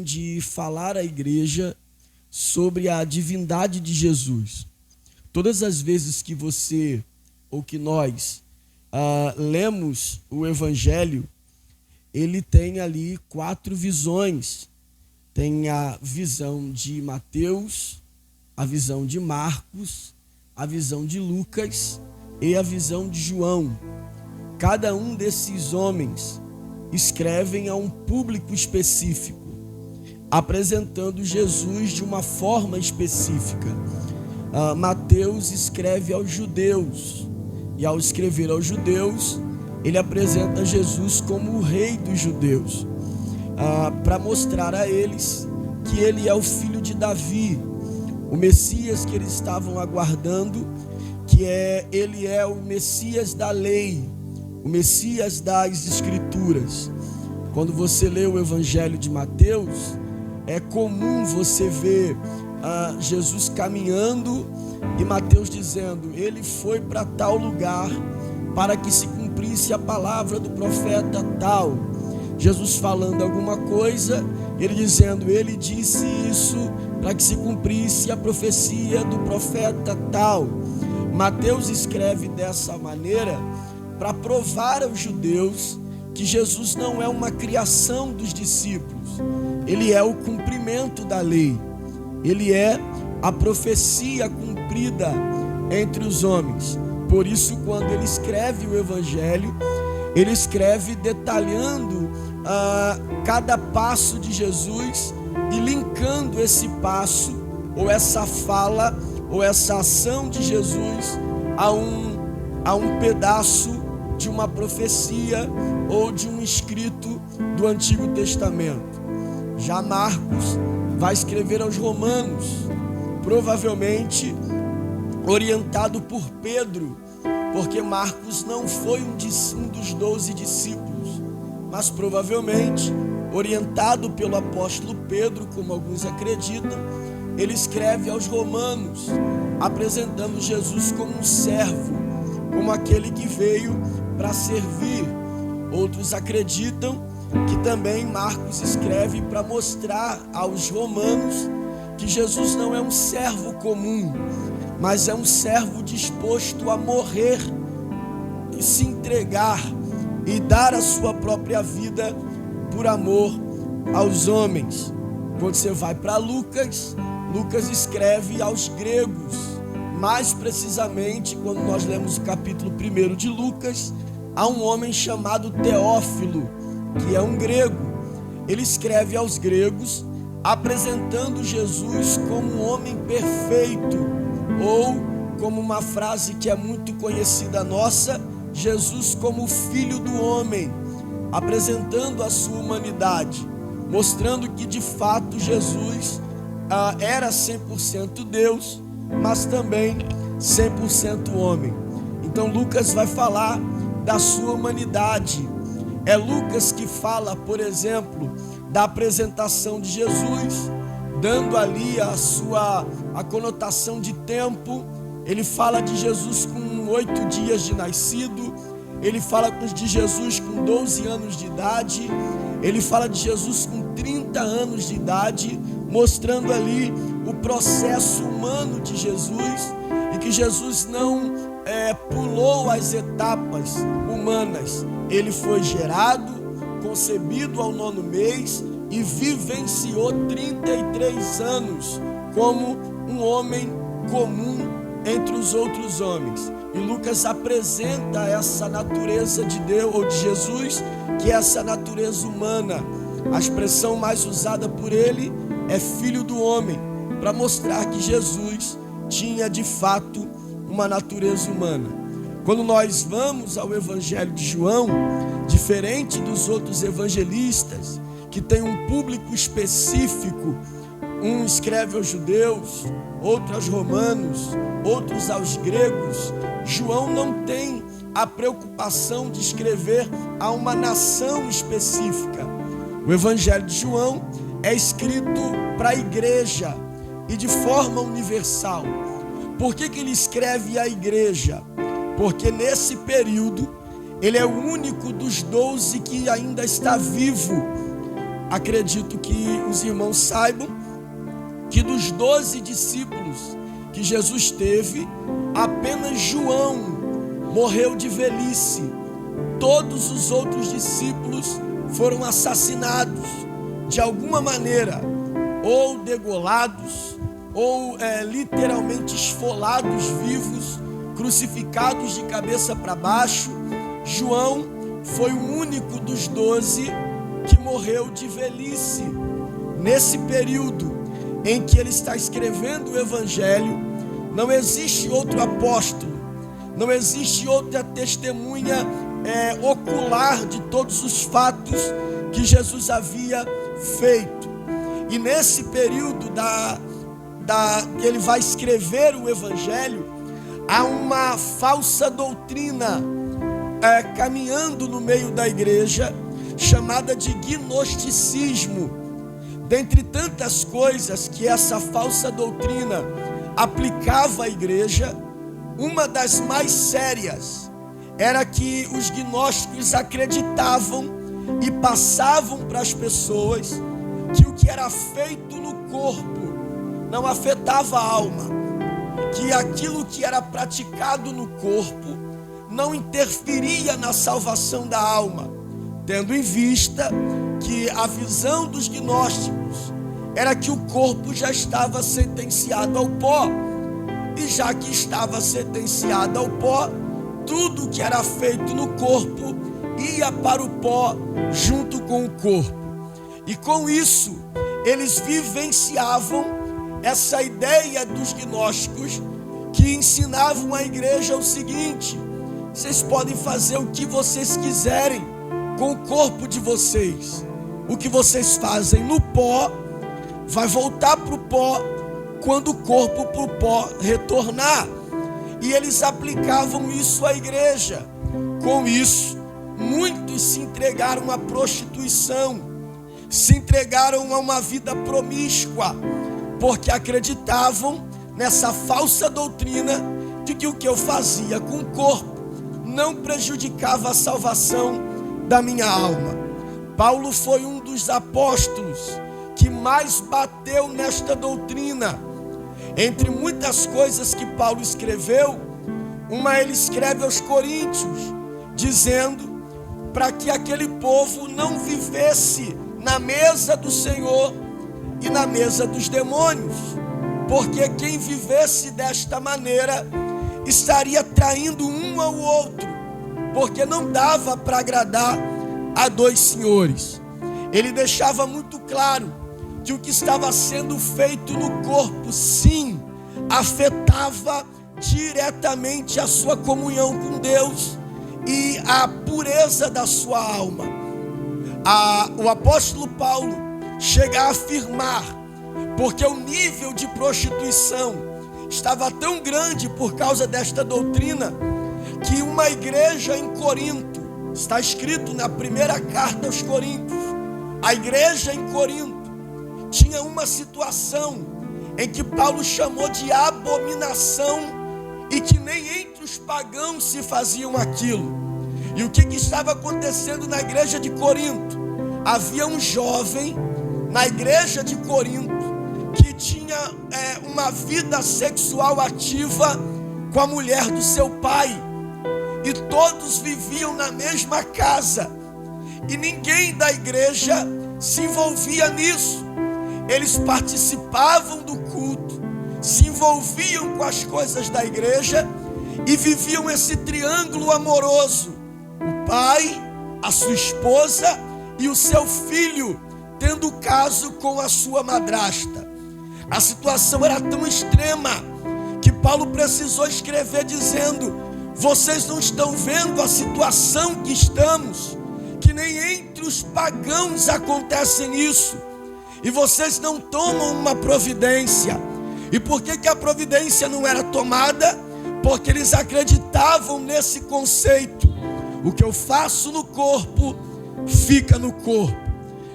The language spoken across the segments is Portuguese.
de falar à igreja sobre a divindade de Jesus. Todas as vezes que você ou que nós lemos o Evangelho, ele tem ali 4 visões. Tem a visão de Mateus, a visão de Marcos, a visão de Lucas e a visão de João. Cada um desses homens escrevem a um público específico, apresentando Jesus de uma forma específica. Mateus escreve aos judeus, e ao escrever aos judeus, ele apresenta Jesus como o rei dos judeus, para mostrar a eles que ele é o filho de Davi, o Messias que eles estavam aguardando, ele é o Messias da lei, o Messias das Escrituras. Quando você lê o Evangelho de Mateus, é comum você ver Jesus caminhando e Mateus dizendo: ele foi para tal lugar para que se cumprisse a palavra do profeta tal. Jesus falando alguma coisa, ele dizendo: ele disse isso para que se cumprisse a profecia do profeta tal. Mateus escreve dessa maneira para provar aos judeus que Jesus não é uma criação dos discípulos, ele é o cumprimento da lei, ele é a profecia cumprida entre os homens. Por isso, quando ele escreve o Evangelho, ele escreve detalhando cada passo de Jesus e linkando esse passo, ou essa fala, ou essa ação de Jesus a um pedaço de uma profecia ou de um escrito do Antigo Testamento. Já Marcos vai escrever aos Romanos, provavelmente orientado por Pedro, porque Marcos não foi um dos 12 discípulos, mas provavelmente orientado pelo apóstolo Pedro, como alguns acreditam. Ele escreve aos Romanos, apresentando Jesus como um servo, como aquele que veio para servir. Outros acreditam que também Marcos escreve para mostrar aos romanos que Jesus não é um servo comum, mas é um servo disposto a morrer e se entregar e dar a sua própria vida por amor aos homens. Quando você vai para Lucas, Lucas escreve aos gregos, mais precisamente quando nós lemos o capítulo 1 de Lucas, há um homem chamado Teófilo, que é um grego. Ele escreve aos gregos apresentando Jesus como um homem perfeito, ou como uma frase que é muito conhecida nossa, Jesus como o Filho do Homem, apresentando a sua humanidade, mostrando que de fato Jesus era 100% Deus, mas também 100% homem. Então Lucas vai falar da sua humanidade. É Lucas que fala, por exemplo, da apresentação de Jesus, dando ali a conotação de tempo. Ele fala de Jesus com 8 dias de nascido, ele fala de Jesus com 12 anos de idade, ele fala de Jesus com 30 anos de idade, mostrando ali o processo humano de Jesus, e que Jesus não pulou as etapas humanas. Ele foi gerado, concebido ao 9º mês e vivenciou 33 anos como um homem comum entre os outros homens. E Lucas apresenta essa natureza de Deus, ou de Jesus, que é essa natureza humana. A expressão mais usada por ele é Filho do Homem, para mostrar que Jesus tinha de fato uma natureza humana. Quando nós vamos ao Evangelho de João, diferente dos outros evangelistas, que tem um público específico, um escreve aos judeus, outro aos romanos, outros aos gregos, João não tem a preocupação de escrever a uma nação específica. O Evangelho de João é escrito para a igreja e de forma universal. Por que ele escreve à igreja? Porque nesse período ele é o único dos 12 que ainda está vivo. acredito que os irmãos saibam que dos 12 discípulos que Jesus teve, apenas João morreu de velhice. Todos os outros discípulos foram assassinados de alguma maneira, ou degolados, ou literalmente esfolados vivos, crucificados de cabeça para baixo. João foi o único dos 12 que morreu de velhice. Nesse período em que ele está escrevendo o Evangelho, não existe outro apóstolo, não existe outra testemunha ocular de todos os fatos que Jesus havia feito. E nesse período que ele vai escrever o Evangelho, há uma falsa doutrina caminhando no meio da igreja, chamada de gnosticismo. Dentre tantas coisas que essa falsa doutrina aplicava à igreja, uma das mais sérias era que os gnósticos acreditavam e passavam para as pessoas que o que era feito no corpo não afetava a alma, que aquilo que era praticado no corpo não interferia na salvação da alma, tendo em vista que a visão dos gnósticos era que o corpo já estava sentenciado ao pó, e já que estava sentenciado ao pó, tudo que era feito no corpo ia para o pó junto com o corpo. E com isso, eles vivenciavam essa ideia dos gnósticos, que ensinavam à igreja o seguinte: vocês podem fazer o que vocês quiserem com o corpo de vocês. O que vocês fazem no pó vai voltar para o pó quando o corpo para o pó retornar. E eles aplicavam isso à igreja. Com isso, muitos se entregaram à prostituição, se entregaram a uma vida promíscua, porque acreditavam nessa falsa doutrina de que o que eu fazia com o corpo não prejudicava a salvação da minha alma. Paulo foi um dos apóstolos que mais bateu nesta doutrina. Entre muitas coisas que Paulo escreveu, ele escreve aos Coríntios, dizendo para que aquele povo não vivesse na mesa do Senhor e na mesa dos demônios, porque quem vivesse desta maneira estaria traindo um ao outro, porque não dava para agradar a dois senhores. Ele deixava muito claro que o que estava sendo feito no corpo, sim, afetava diretamente a sua comunhão com Deus e a pureza da sua alma. O apóstolo Paulo chega a afirmar, porque o nível de prostituição estava tão grande por causa desta doutrina, que uma igreja em Corinto, está escrito na primeira carta aos Coríntios, a igreja em Corinto tinha uma situação em que Paulo chamou de abominação, e que nem entre os pagãos se faziam aquilo. E o que estava acontecendo na igreja de Corinto? Havia um jovem na igreja de Corinto que tinha uma vida sexual ativa com a mulher do seu pai, e todos viviam na mesma casa, e ninguém da igreja se envolvia nisso. Eles participavam do culto, se envolviam com as coisas da igreja e viviam esse triângulo amoroso: o pai, a sua esposa e o seu filho, tendo caso com a sua madrasta. A situação era tão extrema que Paulo precisou escrever dizendo: vocês não estão vendo a situação que estamos, que nem entre os pagãos acontece isso, e vocês não tomam uma providência. E por que a providência não era tomada? Porque eles acreditavam nesse conceito: o que eu faço no corpo, fica no corpo,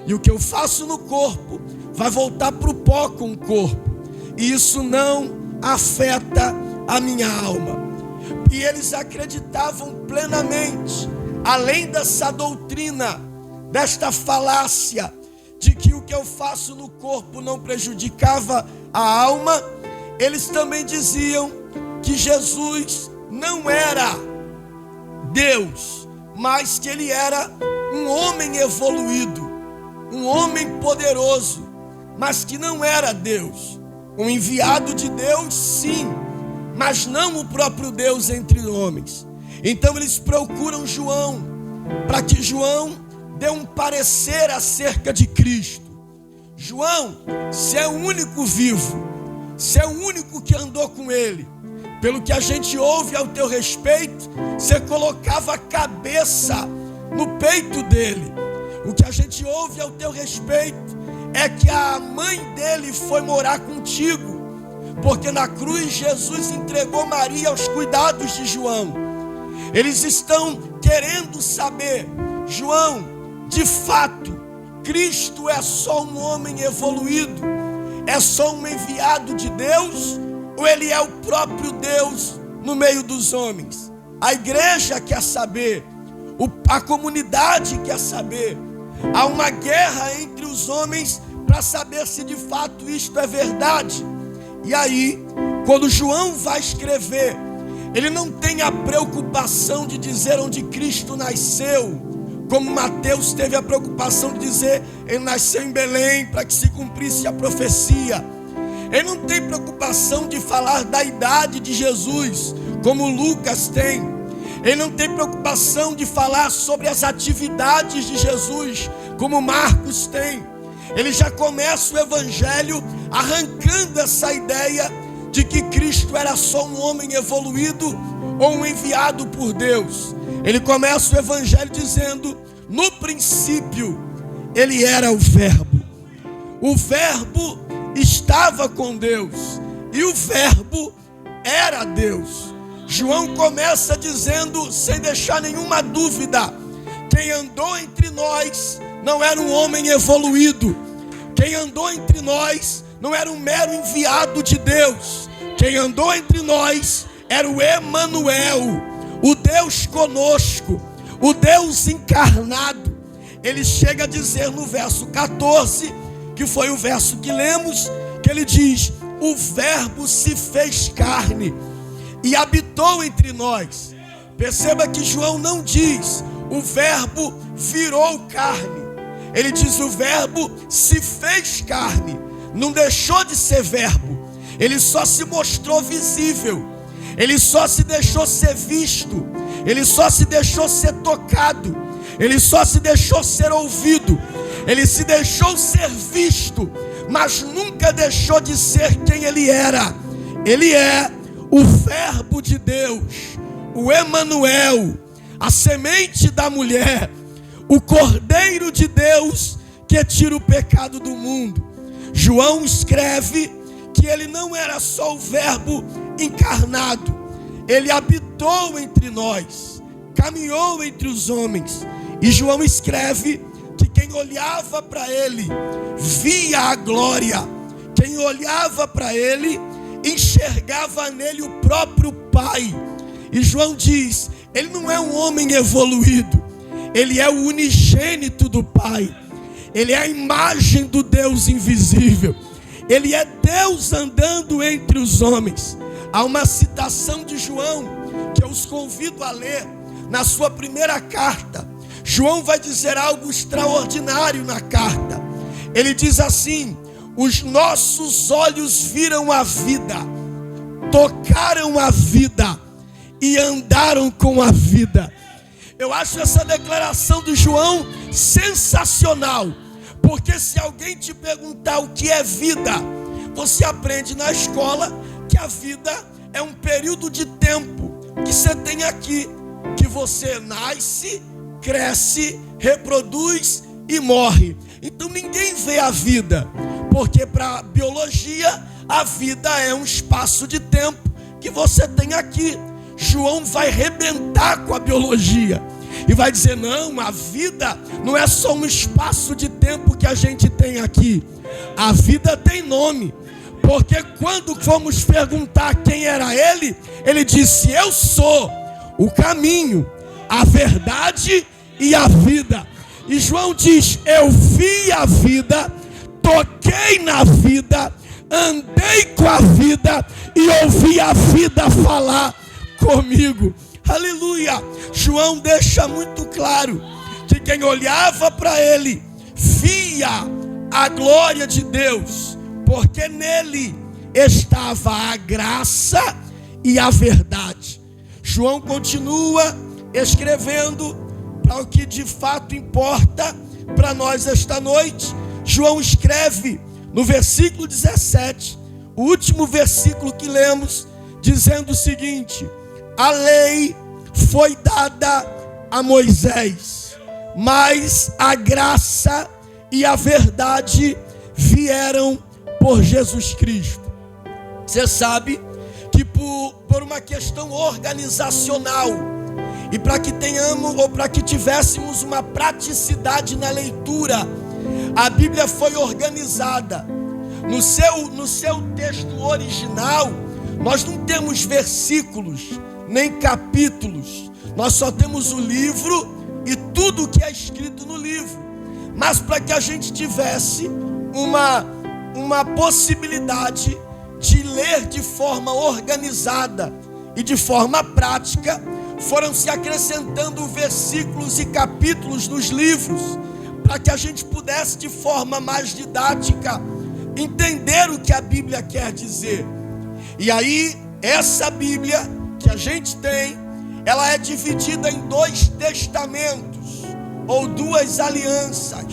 e o que eu faço no corpo vai voltar para o pó com o corpo, e isso não afeta a minha alma. E eles acreditavam plenamente, além dessa doutrina, desta falácia, de que o que eu faço no corpo não prejudicava a alma, eles também diziam que Jesus não era Deus, mas que ele era um homem evoluído, um homem poderoso, mas que não era Deus. Um enviado de Deus, sim, mas não o próprio Deus entre homens. Então eles procuram João, para que João dê um parecer acerca de Cristo. João, se é o único vivo, se é o único que andou com ele, pelo que a gente ouve ao teu respeito, você colocava a cabeça no peito dele. O que a gente ouve ao teu respeito é que a mãe dele foi morar contigo, porque na cruz Jesus entregou Maria aos cuidados de João. Eles estão querendo saber, João, de fato, Cristo é só um homem evoluído? É só um enviado de Deus? Ou ele é o próprio Deus no meio dos homens? A igreja quer saber, a comunidade quer saber. Há uma guerra entre os homens para saber se de fato isto é verdade. E aí, quando João vai escrever, ele não tem a preocupação de dizer onde Cristo nasceu, como Mateus teve a preocupação de dizer, ele nasceu em Belém para que se cumprisse a profecia. Ele não tem preocupação de falar da idade de Jesus, como Lucas tem. Ele não tem preocupação de falar sobre as atividades de Jesus, como Marcos tem. Ele já começa o evangelho arrancando essa ideia de que Cristo era só um homem evoluído ou um enviado por Deus. Ele começa o evangelho dizendo, no princípio, ele era o Verbo. O Verbo estava com Deus e o Verbo era Deus. João começa dizendo, sem deixar nenhuma dúvida, quem andou entre nós não era um homem evoluído. Quem andou entre nós não era um mero enviado de Deus. Quem andou entre nós era o Emanuel, o Deus conosco, o Deus encarnado. Ele chega a dizer no verso 14, que foi o verso que lemos, que ele diz, o Verbo se fez carne e habitou entre nós. Perceba que João não diz, o Verbo virou carne. Ele diz, o Verbo se fez carne. Não deixou de ser Verbo. Ele só se mostrou visível. Ele só se deixou ser visto. Ele só se deixou ser tocado. Ele só se deixou ser ouvido. Ele se deixou ser visto, mas nunca deixou de ser quem ele era. Ele é o Verbo de Deus, o Emanuel, a semente da mulher, o Cordeiro de Deus que tira o pecado do mundo. João escreve que ele não era só o Verbo encarnado, ele habitou entre nós, caminhou entre os homens. E João escreve que quem olhava para ele via a glória, quem olhava para ele enxergava nele o próprio Pai. E João diz, ele não é um homem evoluído, ele é o unigênito do Pai, ele é a imagem do Deus invisível, ele é Deus andando entre os homens. Há uma citação de João que eu os convido a ler na sua primeira carta. João vai dizer algo extraordinário na carta. Ele diz assim, os nossos olhos viram a vida, tocaram a vida e andaram com a vida. Eu acho essa declaração de João sensacional, porque se alguém te perguntar o que é vida, você aprende na escola que a vida é um período de tempo que você tem aqui, que você nasce, cresce, reproduz e morre. Então ninguém vê a vida, porque para a biologia a vida é um espaço de tempo que você tem aqui. João vai arrebentar com a biologia e vai dizer, não, a vida não é só um espaço de tempo que a gente tem aqui. A vida tem nome, porque quando fomos perguntar quem era ele, ele disse, eu sou o caminho, a verdade e a vida. E João diz: eu vi a vida, toquei na vida, andei com a vida e ouvi a vida falar comigo. Aleluia! João deixa muito claro que quem olhava para ele via a glória de Deus, porque nele estava a graça e a verdade. João continua escrevendo para o que de fato importa para nós esta noite. João escreve no versículo 17, o último versículo que lemos, dizendo o seguinte: a lei foi dada a Moisés, mas a graça e a verdade vieram por Jesus Cristo. Você sabe que por uma questão organizacional, e para que tenhamos, ou para que tivéssemos uma praticidade na leitura, a Bíblia foi organizada. No seu texto original, nós não temos versículos, nem capítulos. Nós só temos o livro e tudo o que é escrito no livro. Mas para que a gente tivesse uma possibilidade de ler de forma organizada e de forma prática, foram se acrescentando versículos e capítulos nos livros, para que a gente pudesse de forma mais didática entender o que a Bíblia quer dizer. E aí, essa Bíblia que a gente tem, ela é dividida em 2 testamentos, ou 2 alianças.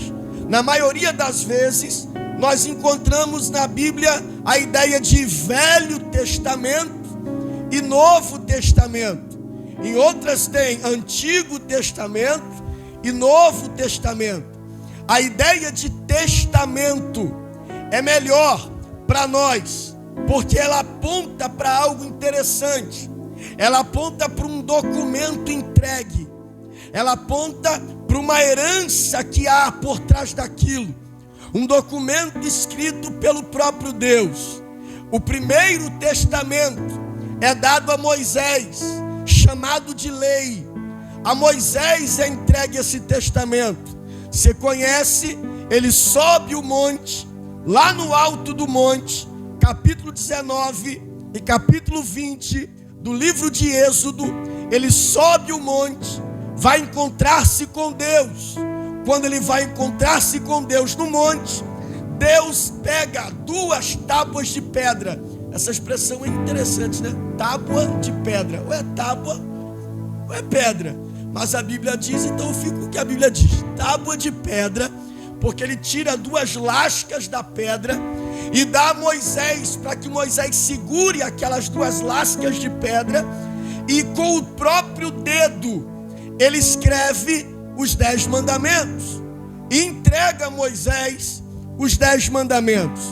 Na maioria das vezes, nós encontramos na Bíblia a ideia de Velho Testamento e Novo Testamento. Em outras tem Antigo Testamento e Novo Testamento. A ideia de testamento é melhor para nós, porque ela aponta para algo interessante. Ela aponta para um documento entregue. Ela aponta para uma herança que há por trás daquilo. Um documento escrito pelo próprio Deus. O primeiro testamento é dado a Moisés, chamado de lei. A Moisés é entregue esse testamento. Você conhece, ele sobe o monte, lá no alto do monte, capítulo 19 e capítulo 20 do livro de Êxodo. Ele sobe o monte, vai encontrar-se com Deus. Quando ele vai encontrar-se com Deus no monte, Deus pega 2 tábuas de pedra. Essa expressão é interessante, né? Tábua de pedra. Ou é tábua ou é pedra. Mas a Bíblia diz, então eu fico com o que a Bíblia diz. Tábua de pedra, porque ele tira 2 lascas da pedra e dá a Moisés, para que Moisés segure aquelas 2 lascas de pedra, e com o próprio dedo ele escreve os 10 mandamentos e entrega a Moisés os 10 mandamentos.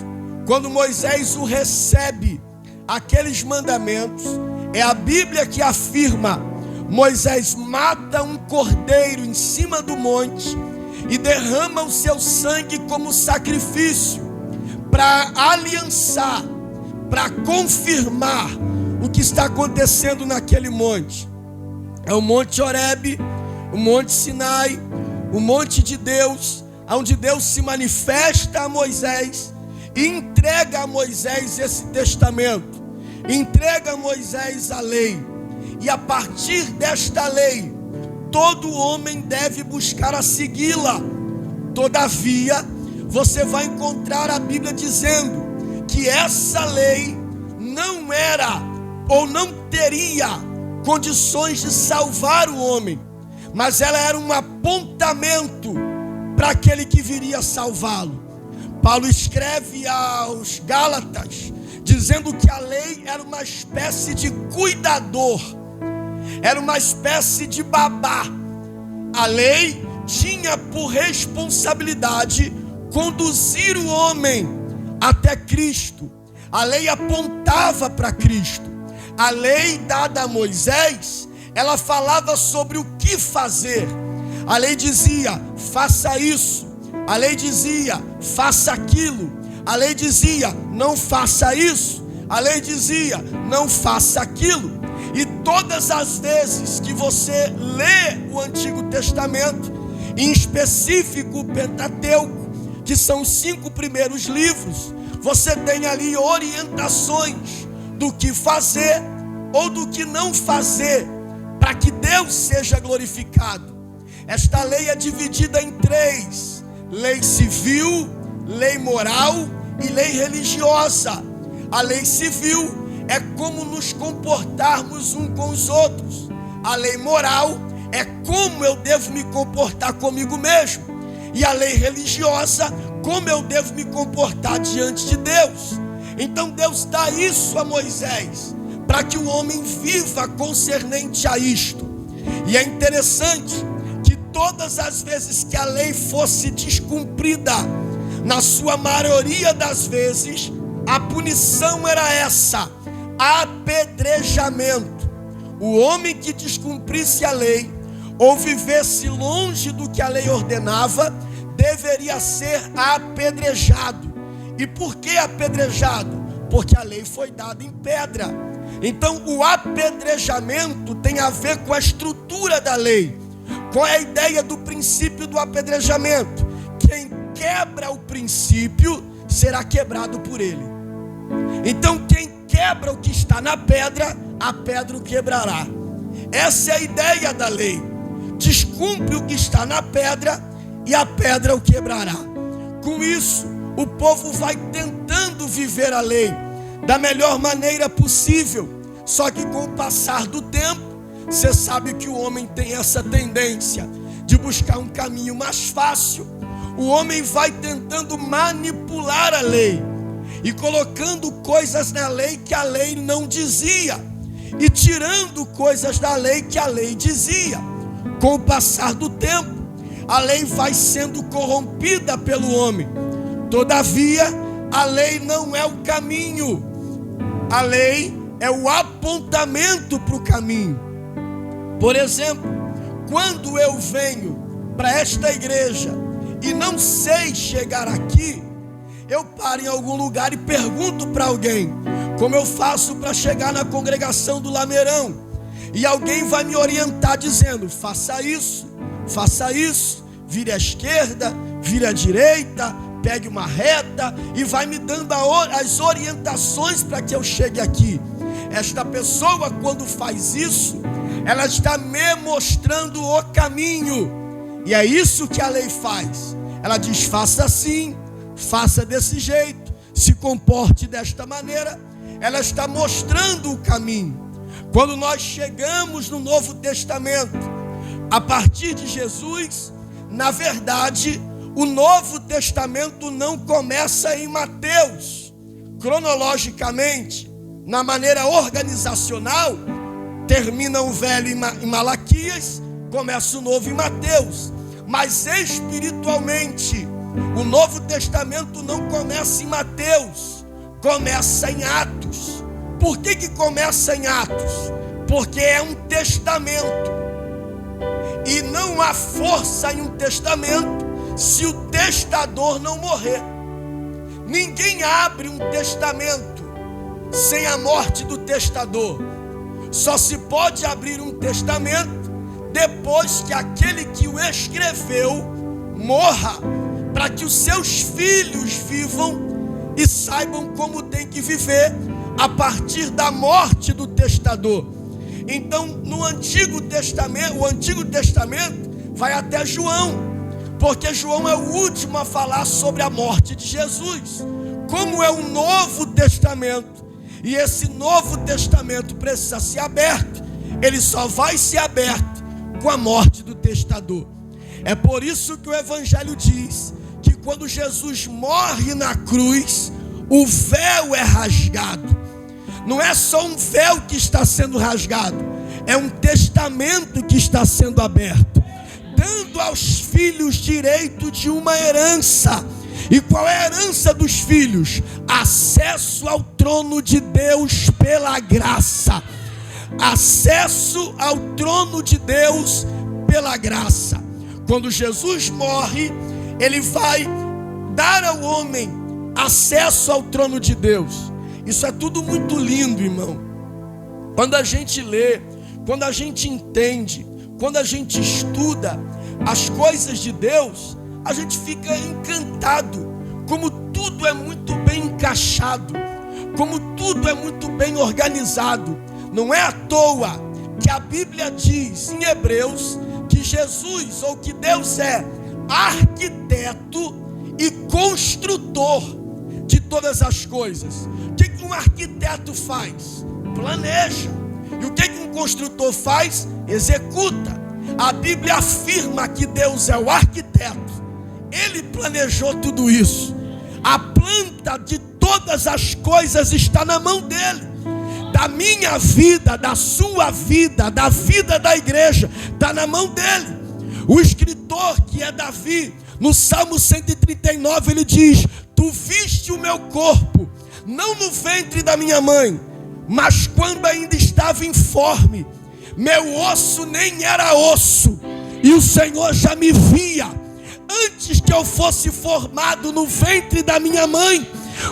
Quando Moisés o recebe, aqueles mandamentos, é a Bíblia que afirma: Moisés mata um cordeiro em cima do monte e derrama o seu sangue como sacrifício, para aliançar, para confirmar o que está acontecendo naquele monte. É o Monte Horebe, o Monte Sinai, o monte de Deus, onde Deus se manifesta a Moisés e entrega a Moisés esse testamento, entrega a Moisés a lei. E a partir desta lei, todo homem deve buscar a segui-la. Todavia, você vai encontrar a Bíblia dizendo que essa lei não era ou não teria condições de salvar o homem, mas ela era um apontamento para aquele que viria salvá-lo. Paulo escreve aos Gálatas dizendo que a lei era uma espécie de cuidador, era uma espécie de babá. A lei tinha por responsabilidade conduzir o homem até Cristo. A lei apontava para Cristo. A lei dada a Moisés, ela falava sobre o que fazer. A lei dizia, faça isso. A lei dizia, faça aquilo. A lei dizia, não faça isso. A lei dizia, não faça aquilo. E todas as vezes que você lê o Antigo Testamento em específico o Pentateuco, que são os 5 primeiros livros, você tem ali orientações do que fazer ou do que não fazer, para que Deus seja glorificado. Esta lei é dividida em 3: lei civil, lei moral e lei religiosa. A lei civil é como nos comportarmos uns com os outros. A lei moral é como eu devo me comportar comigo mesmo. E a lei religiosa, como eu devo me comportar diante de Deus. Então Deus dá isso a Moisés, para que o homem viva concernente a isto. E é interessante que todas as vezes que a lei fosse descumprida, na sua maioria das vezes, a punição era essa: apedrejamento. O homem que descumprisse a lei ou vivesse longe do que a lei ordenava, deveria ser apedrejado. E por que apedrejado? Porque a lei foi dada em pedra. Então o apedrejamento tem a ver com a estrutura da lei. Qual é a ideia do princípio do apedrejamento? Quem quebra o princípio será quebrado por ele. Então quem quebra o que está na pedra, a pedra o quebrará. Essa é a ideia da lei. Descumpre o que está na pedra e a pedra o quebrará. Com isso, o povo vai tentando viver a lei da melhor maneira possível. Só que com o passar do tempo, você sabe que o homem tem essa tendência de buscar um caminho mais fácil. O homem vai tentando manipular a lei e colocando coisas na lei que a lei não dizia, e tirando coisas da lei que a lei dizia. Com o passar do tempo, a lei vai sendo corrompida pelo homem. Todavia, a lei não é o caminho. A lei é o apontamento para o caminho. Por exemplo, quando eu venho para esta igreja e não sei chegar aqui, eu paro em algum lugar e pergunto para alguém: como eu faço para chegar na congregação do Lameirão? E alguém vai me orientar dizendo: faça isso, vire à esquerda, vire à direita, pegue uma reta, e vai me dando as orientações para que eu chegue aqui. Esta pessoa, quando faz isso, ela está me mostrando o caminho. E é isso que a lei faz. Ela diz: faça assim, faça desse jeito, se comporte desta maneira. Ela está mostrando o caminho. Quando nós chegamos no Novo Testamento, a partir de Jesus, na verdade, o Novo Testamento não começa em Mateus. Cronologicamente, na maneira organizacional, termina o Velho em Malaquias, começa o Novo em Mateus. Mas espiritualmente, o Novo Testamento não começa em Mateus, começa em Atos. Por que começa em Atos? Porque é um testamento. E não há força em um testamento se o testador não morrer. Ninguém abre um testamento sem a morte do testador. Só se pode abrir um testamento depois que aquele que o escreveu morra, para que os seus filhos vivam e saibam como tem que viver a partir da morte do testador. Então, no Antigo Testamento, o Antigo Testamento vai até João, porque João é o último a falar sobre a morte de Jesus. Como é um Novo Testamento, e esse Novo Testamento precisa ser aberto, ele só vai ser aberto com a morte do testador. É por isso que o Evangelho diz que quando Jesus morre na cruz, o véu é rasgado. Não é só um véu que está sendo rasgado, é um testamento que está sendo aberto, dando aos filhos direito de uma herança. E qual é a herança dos filhos? Acesso ao trono de Deus pela graça. Acesso ao trono de Deus pela graça. Quando Jesus morre, ele vai dar ao homem acesso ao trono de Deus. Isso é tudo muito lindo, irmão. Quando a gente lê, quando a gente entende, quando a gente estuda, as coisas de Deus, a gente fica encantado, como tudo é muito bem encaixado, como tudo é muito bem organizado. Não é à toa que a Bíblia diz em Hebreus que Jesus, ou que Deus é arquiteto e construtor de todas as coisas. O que um arquiteto faz? Planeja. E o que um construtor faz? Executa. A Bíblia afirma que Deus é o arquiteto. Ele planejou tudo isso. A planta de todas as coisas está na mão dele. Da minha vida, da sua vida, da vida da igreja, está na mão dele. O escritor, que é Davi, no Salmo 139, ele diz: tu viste o meu corpo, não no ventre da minha mãe, mas quando ainda estava informe, meu osso nem era osso, e o Senhor já me via. Antes que eu fosse formado no ventre da minha mãe,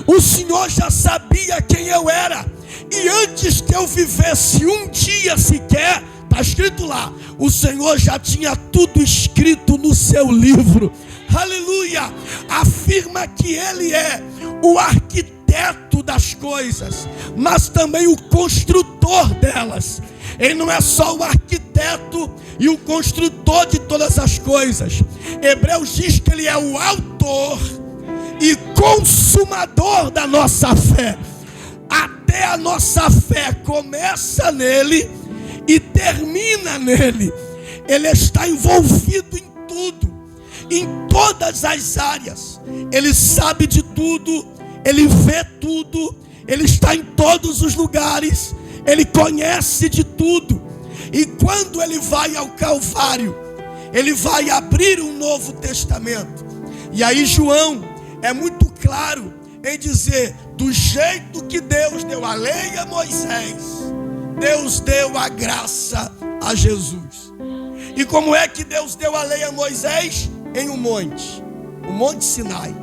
o Senhor já sabia quem eu era. E antes que eu vivesse um dia sequer, está escrito lá, o Senhor já tinha tudo escrito no seu livro. Aleluia! Afirma que Ele é o arquiteto das coisas, mas também o construtor delas. Ele não é só o arquiteto e o construtor de todas as coisas. Hebreus diz que Ele é o autor e consumador da nossa fé. Até a nossa fé começa nele e termina nele. Ele está envolvido em tudo, em todas as áreas. Ele sabe de tudo, ele vê tudo, ele está em todos os lugares, ele conhece de tudo. E quando ele vai ao Calvário, ele vai abrir um novo testamento. E aí João é muito claro em dizer: do jeito que Deus deu a lei a Moisés, Deus deu a graça a Jesus. E como é que Deus deu a lei a Moisés? Em um monte, o Monte Sinai.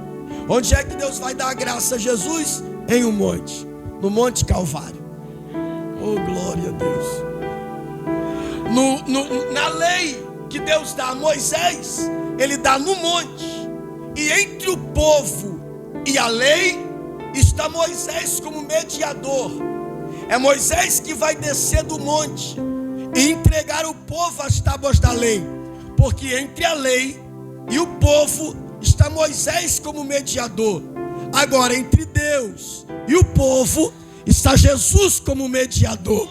Onde é que Deus vai dar a graça a Jesus? Em um monte, no Monte Calvário. Oh, glória a Deus. Na lei que Deus dá a Moisés, Ele dá no monte. E entre o povo e a lei está Moisés como mediador. É Moisés que vai descer do monte e entregar ao povo as tábuas da lei. Porque entre a lei e o povo está Moisés como mediador. Agora, entre Deus e o povo está Jesus como mediador.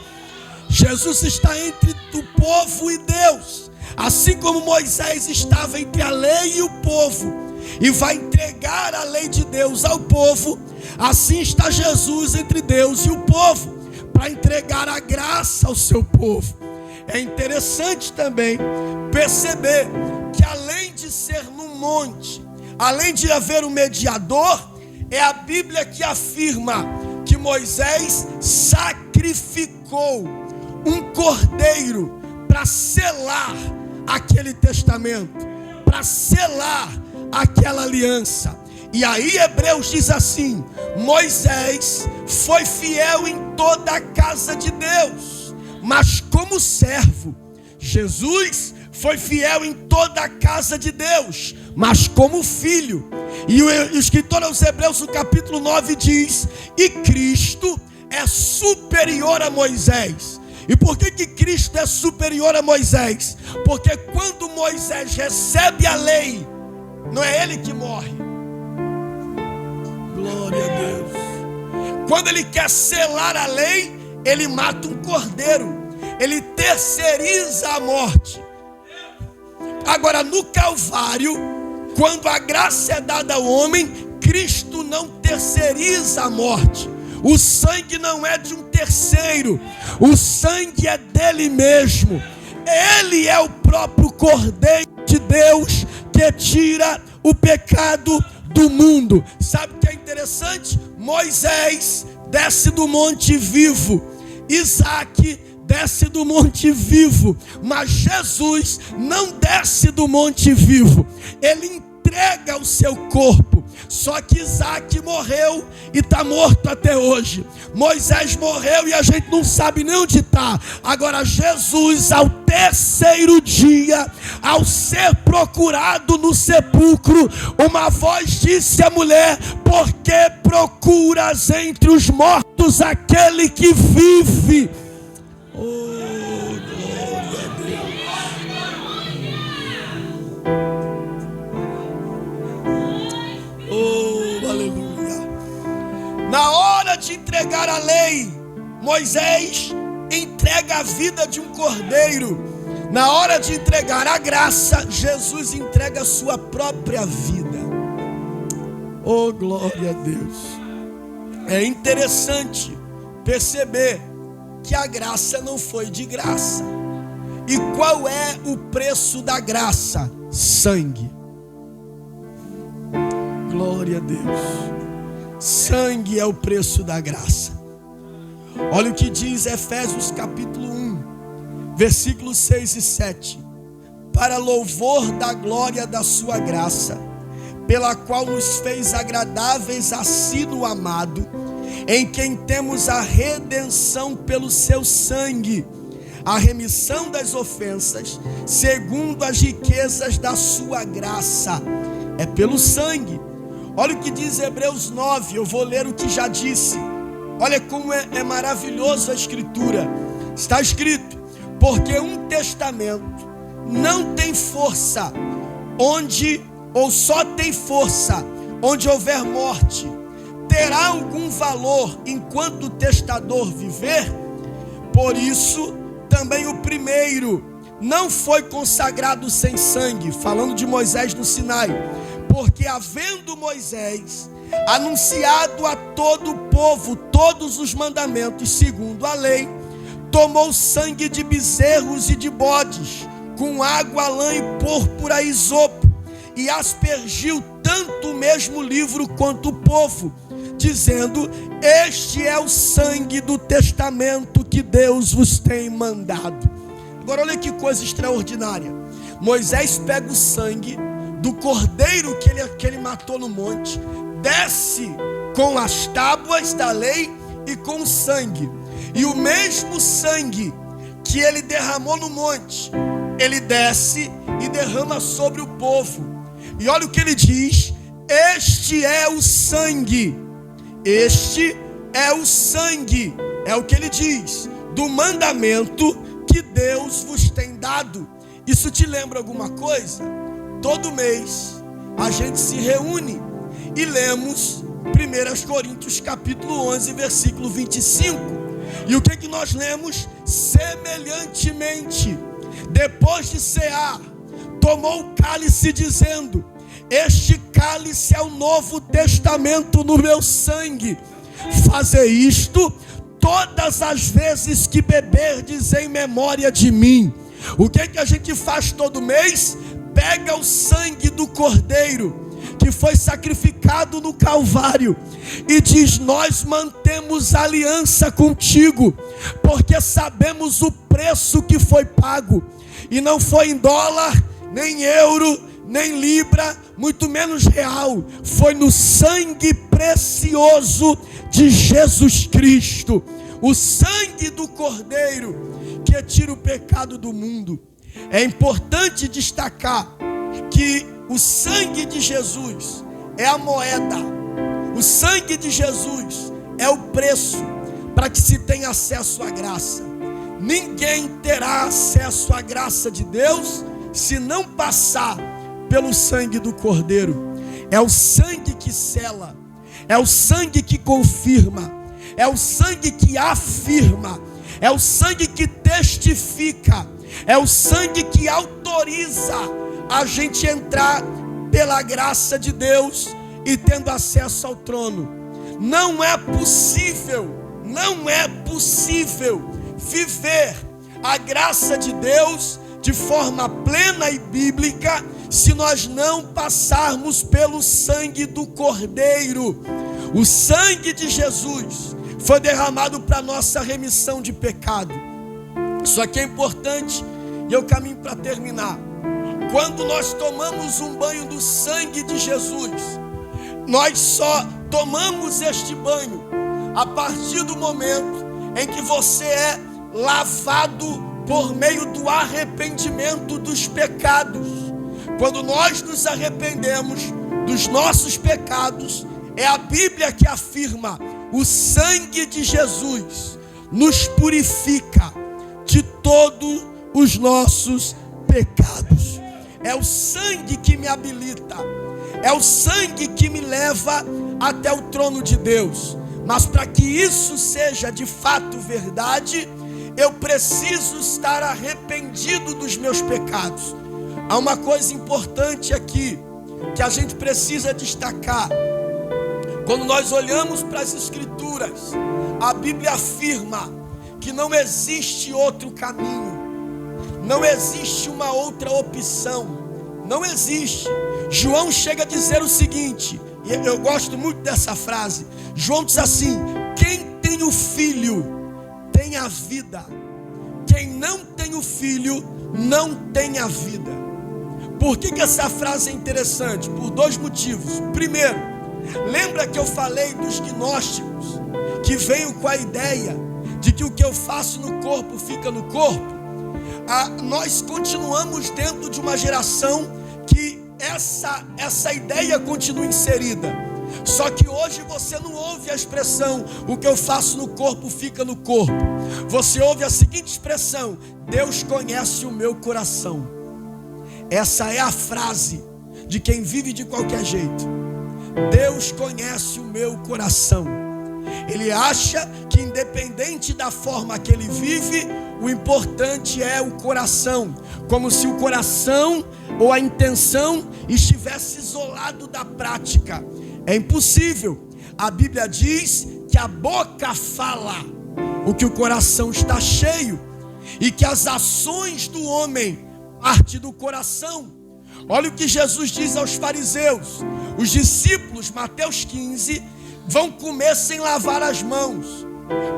Jesus está entre o povo e Deus. Assim como Moisés estava entre a lei e o povo, e vai entregar a lei de Deus ao povo, assim está Jesus entre Deus e o povo, para entregar a graça ao seu povo. É interessante também perceber que além de ser num monte, além de haver um mediador, é a Bíblia que afirma que Moisés sacrificou um cordeiro para selar aquele testamento, para selar aquela aliança. E aí Hebreus diz assim: Moisés foi fiel em toda a casa de Deus, mas como servo. Jesus foi fiel em toda a casa de Deus, mas como filho. E o escritor aos Hebreus no capítulo 9 diz: e Cristo é superior a Moisés. E por que Cristo é superior a Moisés? Porque quando Moisés recebe a lei, não é ele que morre. Glória a Deus. Quando ele quer selar a lei, ele mata um cordeiro. Ele terceiriza a morte. Agora no Calvário, quando a graça é dada ao homem, Cristo não terceiriza a morte. O sangue não é de um terceiro, o sangue é dele mesmo. Ele é o próprio Cordeiro de Deus que tira o pecado do mundo. Sabe o que é interessante? Moisés desce do monte vivo, Isaac desce do monte vivo, mas Jesus não desce do monte vivo. Ele entrega o seu corpo Só que Isaac morreu e está morto até hoje. Moisés morreu e a gente não sabe nem onde está. Agora Jesus, ao terceiro dia, ao ser procurado no sepulcro, uma voz disse à mulher: por que procuras entre os mortos aquele que vive? Na hora de entregar a lei, Moisés entrega a vida de um cordeiro. Na hora de entregar a graça, Jesus entrega a sua própria vida. Oh, glória a Deus. É interessante perceber que a graça não foi de graça. E qual é o preço da graça? Sangue. Glória a Deus. Sangue é o preço da graça. Olha o que diz Efésios capítulo 1, versículos 6 e 7. Para louvor da glória da sua graça, pela qual nos fez agradáveis a si no amado, em quem temos a redenção pelo seu sangue, a remissão das ofensas, segundo as riquezas da sua graça. É pelo sangue. Olha o que diz Hebreus 9, eu vou ler o que já disse. Olha como é maravilhoso a escritura. Está escrito: porque um testamento não tem força ou só tem força onde houver morte. Terá algum valor enquanto o testador viver? Por isso também o primeiro não foi consagrado sem sangue, falando de Moisés no Sinai. Porque havendo Moisés anunciado a todo o povo todos os mandamentos segundo a lei, tomou sangue de bezerros e de bodes, com água, lã e púrpura e isopo, e aspergiu tanto o mesmo livro quanto o povo, dizendo: este é o sangue do testamento que Deus vos tem mandado. Agora olha que coisa extraordinária. Moisés pega o sangue do cordeiro que ele matou no monte, desce com as tábuas da lei e com o sangue, e o mesmo sangue que ele derramou no monte, ele desce e derrama sobre o povo. E olha o que ele diz: este é o sangue, este é o sangue, é o que ele diz, do mandamento que Deus vos tem dado. Isso te lembra alguma coisa? Todo mês a gente se reúne e lemos 1 Coríntios capítulo 11, versículo 25. E o que nós lemos? Semelhantemente, depois de cear, tomou o cálice dizendo: este cálice é o novo testamento no meu sangue. Fazer isto todas as vezes que beberdes em memória de mim. O que a gente faz todo mês? Pega o sangue do cordeiro que foi sacrificado no Calvário e diz: nós mantemos aliança contigo, porque sabemos o preço que foi pago, e não foi em dólar, nem euro, nem libra, muito menos real, foi no sangue precioso de Jesus Cristo, o sangue do cordeiro que tira o pecado do mundo. É importante destacar que o sangue de Jesus é a moeda, o sangue de Jesus é o preço para que se tenha acesso à graça. Ninguém terá acesso à graça de Deus se não passar pelo sangue do Cordeiro. É o sangue que sela, é o sangue que confirma, é o sangue que afirma, é o sangue que testifica, é o sangue que autoriza a gente entrar pela graça de Deus e tendo acesso ao trono. Não é possível viver a graça de Deus de forma plena e bíblica se nós não passarmos pelo sangue do Cordeiro. O sangue de Jesus foi derramado para nossa remissão de pecado. Isso aqui é importante e eu caminho para terminar. Quando nós tomamos um banho do sangue de Jesus, Nós só tomamos este banho a partir do momento em que você é lavado por meio do arrependimento dos pecados. Quando nós nos arrependemos dos nossos pecados, é a Bíblia que afirma: o sangue de Jesus nos purifica de todos os nossos pecados. É o sangue que me habilita, é o sangue que me leva até o trono de Deus. Mas para que isso seja de fato verdade, eu preciso estar arrependido dos meus pecados. Há uma coisa importante aqui que a gente precisa destacar. Quando nós olhamos para as Escrituras, a Bíblia afirma que não existe outro caminho, não existe uma outra opção, não existe. João chega a dizer o seguinte, e eu gosto muito dessa frase. João diz assim: quem tem o Filho tem a vida, quem não tem o Filho não tem a vida. Por que essa frase é interessante? Por dois motivos. Primeiro, lembra que eu falei dos gnósticos, que veio com a ideia de que o que eu faço no corpo fica no corpo? Nós continuamos dentro de uma geração que essa ideia continua inserida. Só que hoje você não ouve a expressão: o que eu faço no corpo fica no corpo. Você ouve a seguinte expressão: Deus conhece o meu coração. Essa é a frase de quem vive de qualquer jeito. Deus conhece o meu coração. Ele acha que independente da forma que ele vive, o importante é o coração, como se o coração ou a intenção estivesse isolado da prática. É impossível. A Bíblia diz que a boca fala o que o coração está cheio, e que as ações do homem partem do coração. Olha o que Jesus diz aos fariseus. Os discípulos, Mateus 15, vão comer sem lavar as mãos.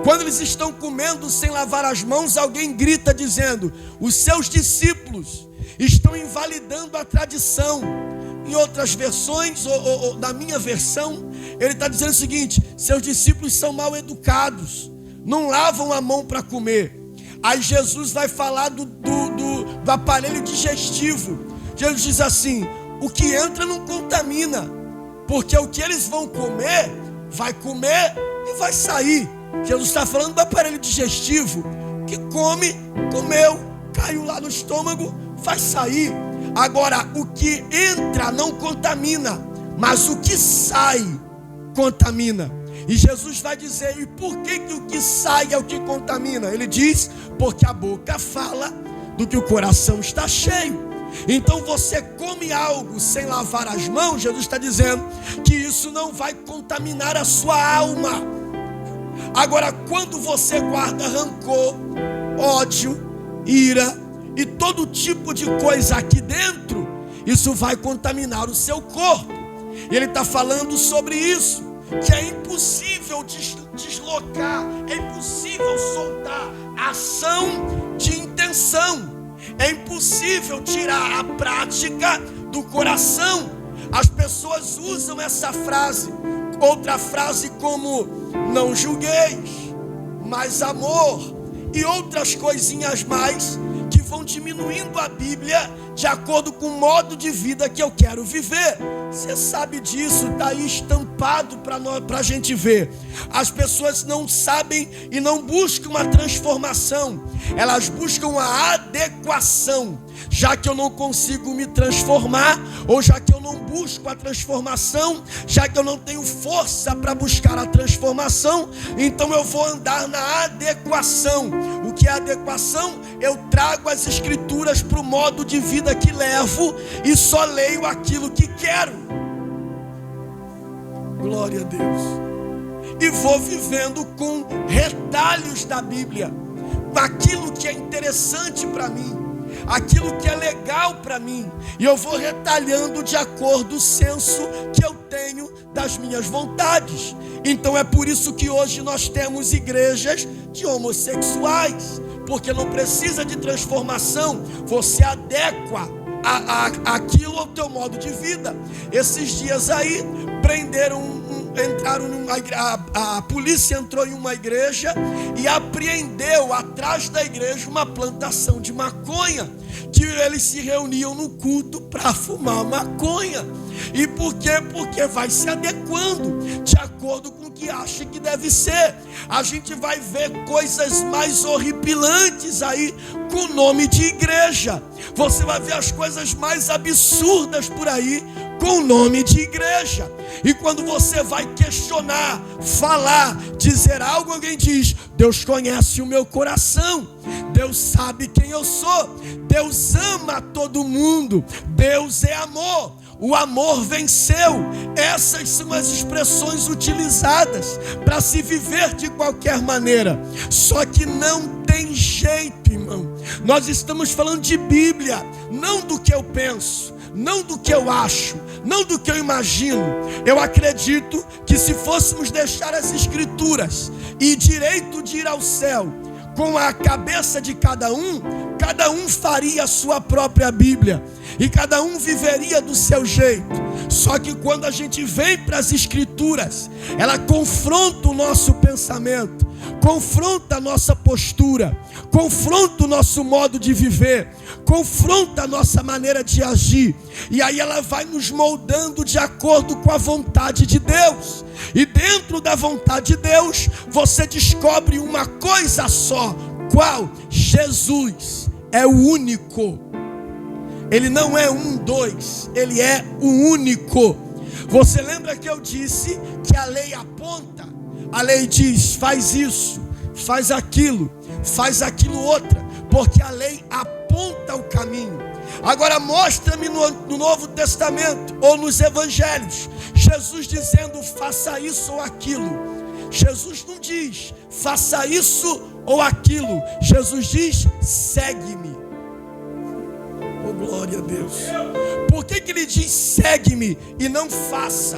Quando eles estão comendo sem lavar as mãos, alguém grita dizendo: os seus discípulos estão invalidando a tradição. Em outras versões, ou na minha versão, ele está dizendo o seguinte: seus discípulos são mal educados, não lavam a mão para comer. Aí Jesus vai falar do aparelho digestivo. Jesus diz assim: o que entra não contamina, porque o que eles vão comer, vai comer e vai sair. Jesus está falando do aparelho digestivo, que come, comeu, caiu lá no estômago, vai sair. Agora, o que entra não contamina, mas o que sai contamina. E Jesus vai dizer: e por que o que sai é o que contamina? Ele diz: porque a boca fala do que o coração está cheio. Então você come algo sem lavar as mãos, Jesus está dizendo que isso não vai contaminar a sua alma. Agora, quando você guarda rancor, ódio, ira e todo tipo de coisa aqui dentro, isso vai contaminar o seu corpo. E ele está falando sobre isso, que é impossível deslocar, é impossível soltar ação de intenção. É impossível tirar a prática do coração. As pessoas usam essa frase, outra frase como não julgueis, mas amor, e outras coisinhas mais que vão diminuindo a Bíblia de acordo com o modo de vida que eu quero viver. Você sabe disso, está aí estampado para a gente ver. As pessoas não sabem e não buscam a transformação, elas buscam a adequação. Já que eu não consigo me transformar, ou já que eu não busco a transformação, já que eu não tenho força para buscar a transformação, então eu vou andar na adequação. O que é adequação? Eu trago as Escrituras para o modo de vida que levo e só leio aquilo que quero. Glória a Deus. E vou vivendo com retalhos da Bíblia, aquilo que é interessante para mim, aquilo que é legal para mim, e eu vou retalhando de acordo com o senso que eu tenho das minhas vontades. Então é por isso que hoje nós temos igrejas de homossexuais, porque não precisa de transformação, você adequa aquilo ao teu modo de vida. Esses dias aí, a polícia entrou em uma igreja e apreendeu atrás da igreja uma plantação de maconha, que eles se reuniam no culto para fumar maconha. E por quê? Porque vai se adequando de acordo com o que acha que deve ser. A gente vai ver coisas mais horripilantes aí com o nome de igreja. Você vai ver as coisas mais absurdas por aí com o nome de igreja. E quando você vai questionar, falar, dizer algo, alguém diz: Deus conhece o meu coração, Deus sabe quem eu sou, Deus ama todo mundo, Deus é amor. O amor venceu. Essas são as expressões utilizadas para se viver de qualquer maneira. Só que não tem jeito, irmão. Nós estamos falando de Bíblia, não do que eu penso, não do que eu acho, não do que eu imagino. Eu acredito que se fôssemos deixar as Escrituras e direito de ir ao céu com a cabeça de cada um faria a sua própria Bíblia e cada um viveria do seu jeito. Só que quando a gente vem para as Escrituras, ela confronta o nosso pensamento, confronta a nossa postura, confronta o nosso modo de viver, confronta a nossa maneira de agir, e aí ela vai nos moldando de acordo com a vontade de Deus. E dentro da vontade de Deus, você descobre uma coisa só. Qual? Jesus é o único. Ele não é um, dois, ele é o único. Você lembra que eu disse que a lei aponta? A lei diz: faz isso, faz aquilo outra, porque a lei aponta o caminho. Agora mostra-me no Novo Testamento ou nos Evangelhos Jesus dizendo: faça isso ou aquilo. Jesus não diz faça isso ou aquilo. Jesus diz: segue-me. Oh, glória a Deus. Por que ele diz segue-me e não faça?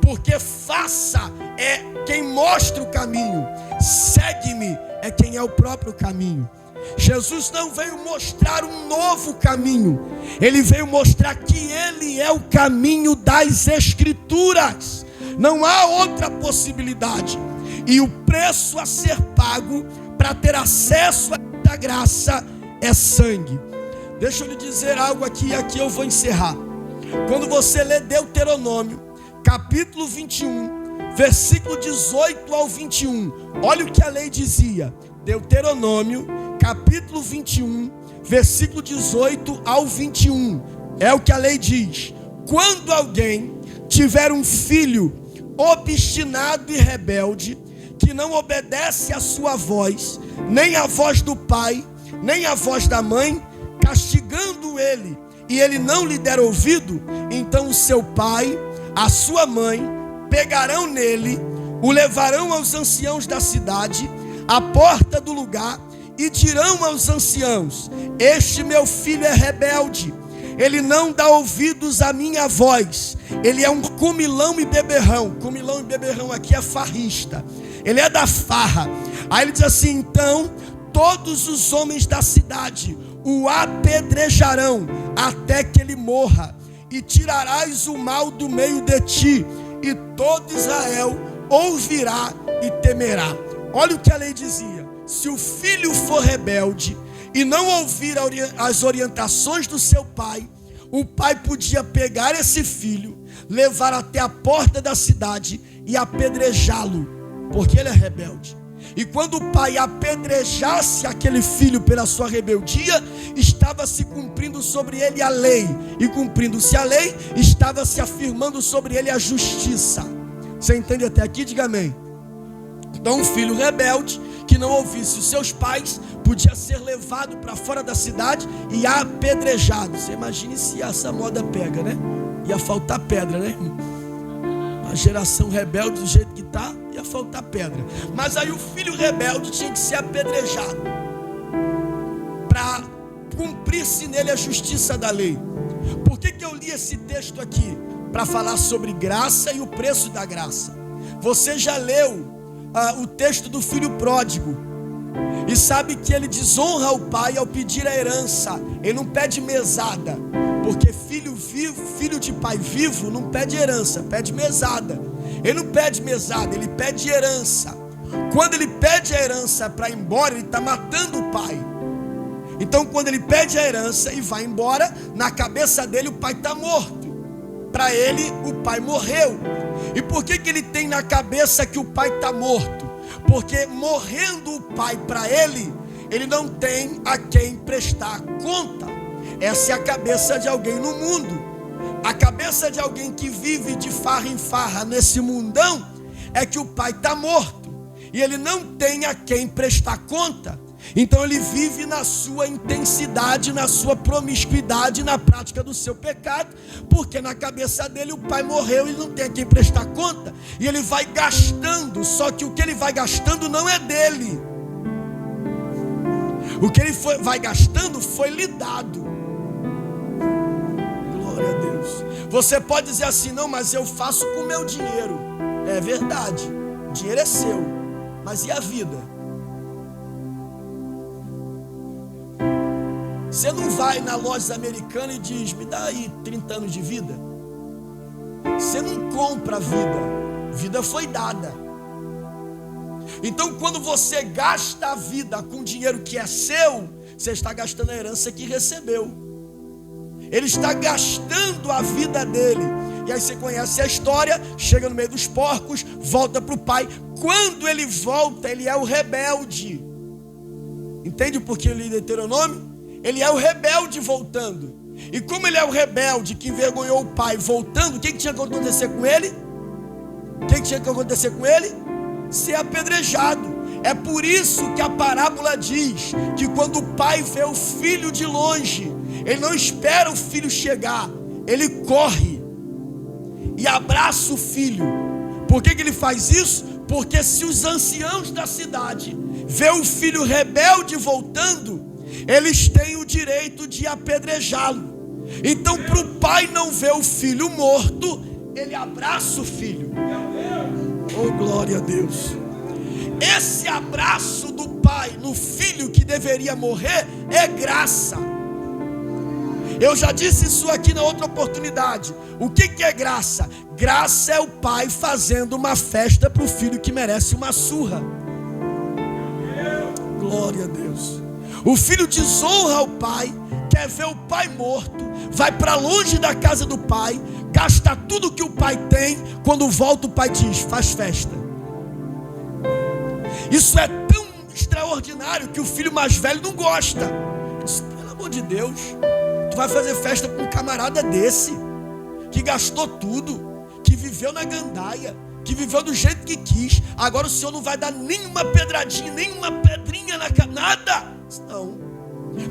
Porque faça é quem mostra o caminho, segue-me é quem é o próprio caminho. Jesus não veio mostrar um novo caminho, ele veio mostrar que ele é o caminho das Escrituras. Não há outra possibilidade. E o preço a ser pago para ter acesso a essa graça é sangue. Deixa eu lhe dizer algo aqui, e aqui eu vou encerrar. Quando você lê Deuteronômio, capítulo 21, versículo 18 ao 21, olha o que a lei dizia. Deuteronômio, capítulo 21, versículo 18 ao 21. É o que a lei diz: quando alguém tiver um filho obstinado e rebelde, que não obedece à sua voz, nem à voz do pai, nem à voz da mãe, castigando ele, e ele não lhe der ouvido, então o seu pai, a sua mãe, pegarão nele, o levarão aos anciãos da cidade, à porta do lugar, e dirão aos anciãos: este meu filho é rebelde, ele não dá ouvidos à minha voz, ele é um comilão e beberrão. Comilão e beberrão aqui é farrista, ele é da farra. Aí ele diz assim: então todos os homens da cidade o apedrejarão até que ele morra, e tirarás o mal do meio de ti, e todo Israel ouvirá e temerá. Olha o que a lei dizia: se o filho for rebelde e não ouvir as orientações do seu pai, o pai podia pegar esse filho, levar até a porta da cidade e apedrejá-lo, porque ele é rebelde. E quando o pai apedrejasse aquele filho pela sua rebeldia, estava se cumprindo sobre ele a lei, e cumprindo-se a lei, estava se afirmando sobre ele a justiça. Você entende até aqui? Diga amém. Então um filho rebelde que não ouvisse os seus pais podia ser levado para fora da cidade e apedrejado. Você imagine se essa moda pega, né? Ia faltar pedra, né, irmão? A geração rebelde do jeito que está, ia faltar pedra. Mas aí o filho rebelde tinha que ser apedrejado para cumprir-se nele a justiça da lei. Por que eu li esse texto aqui? Para falar sobre graça e o preço da graça. Você já leu o texto do filho pródigo e sabe que ele desonra o pai ao pedir a herança. Ele não pede mesada, Porque filho vivo, filho de pai vivo não pede herança, pede mesada. Ele não pede mesada, ele pede herança. Quando ele pede a herança para ir embora, ele está matando o pai. Então quando ele pede a herança e vai embora, na cabeça dele o pai está morto. Para ele o pai morreu. E por que ele tem na cabeça que o pai está morto? Porque morrendo o pai para ele não tem a quem prestar conta. Essa é a cabeça de alguém no mundo. A cabeça de alguém que vive de farra em farra nesse mundão é que o pai está morto e ele não tem a quem prestar conta. Então ele vive na sua intensidade, na sua promiscuidade, na prática do seu pecado, porque na cabeça dele o pai morreu e não tem a quem prestar conta, e ele vai gastando, só que o que ele vai gastando não é dele. O que ele vai gastando foi lhe dado. Glória a Deus. Você pode dizer assim: não, mas eu faço com o meu dinheiro. É verdade, o dinheiro é seu, mas e a vida? Você não vai na loja americana e diz: me dá aí 30 anos de vida. Você não compra a vida, vida foi dada. Então quando você gasta a vida com dinheiro que é seu, você está gastando a herança que recebeu. Ele está gastando a vida dele. E aí você conhece a história, chega no meio dos porcos, volta para o pai. Quando ele volta, ele é o rebelde. Entende o porquê ele Deuteronômio? Ele é o rebelde voltando. E como ele é o rebelde que envergonhou o pai voltando, o que tinha que acontecer com ele? O que tinha que acontecer com ele? Ser apedrejado. É por isso que a parábola diz que quando o pai vê o filho de longe, ele não espera o filho chegar, ele corre e abraça o filho. Por que ele faz isso? Porque se os anciãos da cidade vê o filho rebelde voltando, eles têm o direito de apedrejá-lo. Então, para o pai não ver o filho morto, ele abraça o filho. Oh, glória a Deus. Esse abraço do pai no filho que deveria morrer é graça. Eu já disse isso aqui na outra oportunidade. O que é graça? Graça é o pai fazendo uma festa para o filho que merece uma surra. Glória a Deus. O filho desonra o pai, quer ver o pai morto, vai para longe da casa do pai, gasta tudo que o pai tem. Quando volta, o pai diz: faz festa. Isso é tão extraordinário que o filho mais velho não gosta. Diz: pelo amor de Deus, tu vai fazer festa com um camarada desse, que gastou tudo, que viveu na gandaia, que viveu do jeito que quis. Agora o senhor não vai dar nenhuma pedradinha, nenhuma pedrinha na cara, nada. Não.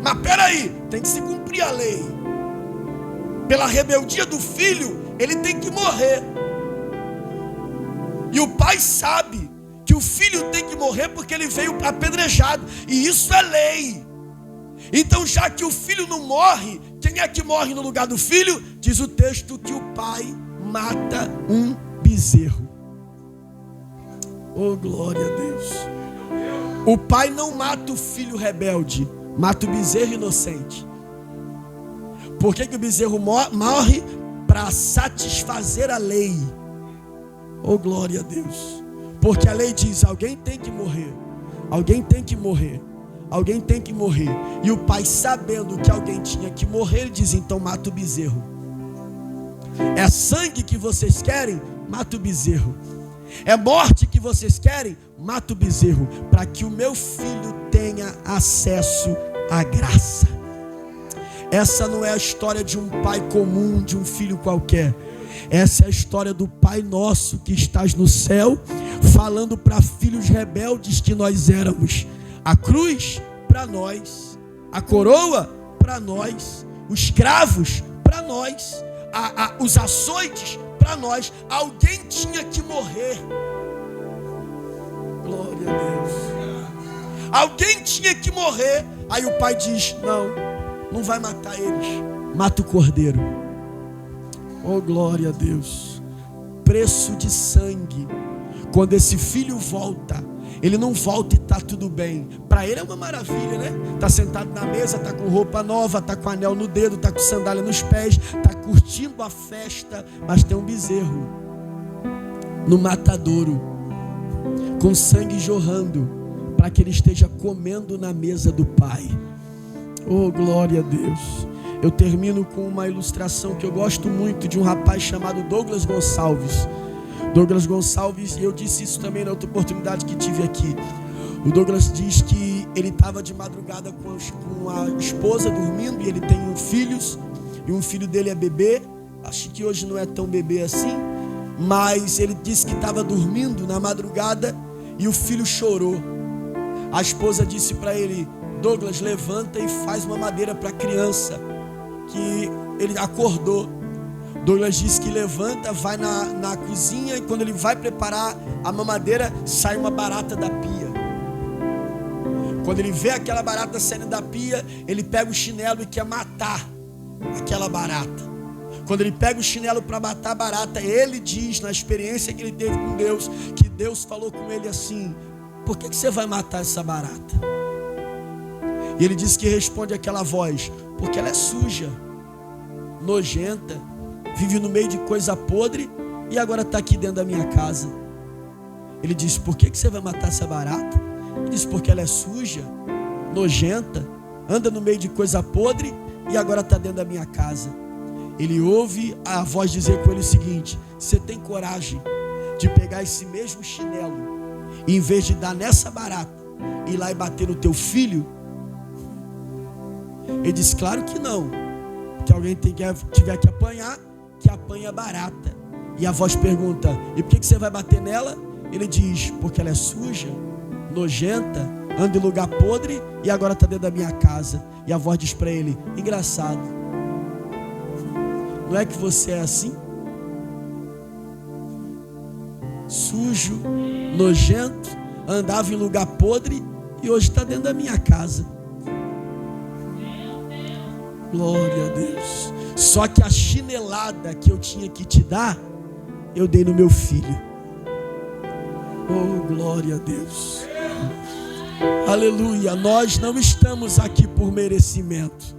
Mas peraí, tem que se cumprir a lei. Pela rebeldia do filho, ele tem que morrer. E o pai sabe que o filho tem que morrer porque ele veio apedrejado. E isso é lei. Então, já que o filho não morre, quem é que morre no lugar do filho? Diz o texto que o pai mata um bezerro. Oh, glória a Deus. O pai não mata o filho rebelde, mata o bezerro inocente. Por que o bezerro morre? Para satisfazer a lei. Oh, glória a Deus. Porque a lei diz: alguém tem que morrer. Alguém tem que morrer. Alguém tem que morrer. E o pai, sabendo que alguém tinha que morrer, ele diz: então mata o bezerro. É sangue que vocês querem? Mata o bezerro. É morte que vocês querem? Mata o bezerro, para que o meu filho tenha acesso à graça. Essa não é a história de um pai comum, de um filho qualquer. Essa é a história do Pai Nosso que estás no céu, falando para filhos rebeldes que nós éramos. A cruz para nós, a coroa para nós, os cravos para nós, os açoites para nós. Alguém tinha que morrer. Glória a Deus. Alguém tinha que morrer. Aí o pai diz: não vai matar eles, mata o cordeiro. Oh, glória a Deus. Preço de sangue. Quando esse filho volta, ele não volta e está tudo bem. Para ele é uma maravilha, né? Está sentado na mesa, está com roupa nova, está com anel no dedo, está com sandália nos pés, está curtindo a festa, mas tem um bezerro no matadouro, com sangue jorrando, para que ele esteja comendo na mesa do Pai. Oh, glória a Deus. Eu termino com uma ilustração que eu gosto muito, de um rapaz chamado Douglas Gonçalves. Douglas Gonçalves, e eu disse isso também na outra oportunidade que tive aqui. O Douglas diz que ele estava de madrugada com a esposa dormindo, e ele tem filhos, e um filho dele é bebê. Acho que hoje não é tão bebê assim, mas ele disse que estava dormindo na madrugada e o filho chorou. A esposa disse para ele: Douglas, levanta e faz uma madeira para a criança, que ele acordou. Douglas disse que levanta, vai na cozinha, e quando ele vai preparar a mamadeira, sai uma barata da pia. Quando ele vê aquela barata saindo da pia, ele pega o chinelo e quer matar aquela barata. Quando ele pega o chinelo para matar a barata, ele diz, na experiência que ele teve com Deus, que Deus falou com ele assim: por que você vai matar essa barata? E ele disse que responde aquela voz: porque ela é suja, nojenta, vive no meio de coisa podre e agora está aqui dentro da minha casa. Ele disse: por que você vai matar essa barata? Ele disse: porque ela é suja, nojenta, anda no meio de coisa podre e agora está dentro da minha casa. Ele ouve a voz dizer com ele o seguinte: você tem coragem de pegar esse mesmo chinelo e, em vez de dar nessa barata, ir lá e bater no teu filho? Ele disse: claro que não, que alguém tiver que apanhar, que apanha barata. E a voz pergunta: e por que você vai bater nela? Ele diz: porque ela é suja, nojenta, anda em lugar podre e agora está dentro da minha casa. E a voz diz para ele: engraçado, não é que você é assim? Sujo, nojento, andava em lugar podre e hoje está dentro da minha casa. Glória a Deus. Só que a chinelada que eu tinha que te dar, eu dei no meu filho. Oh, glória a Deus. Aleluia. Nós não estamos aqui por merecimento,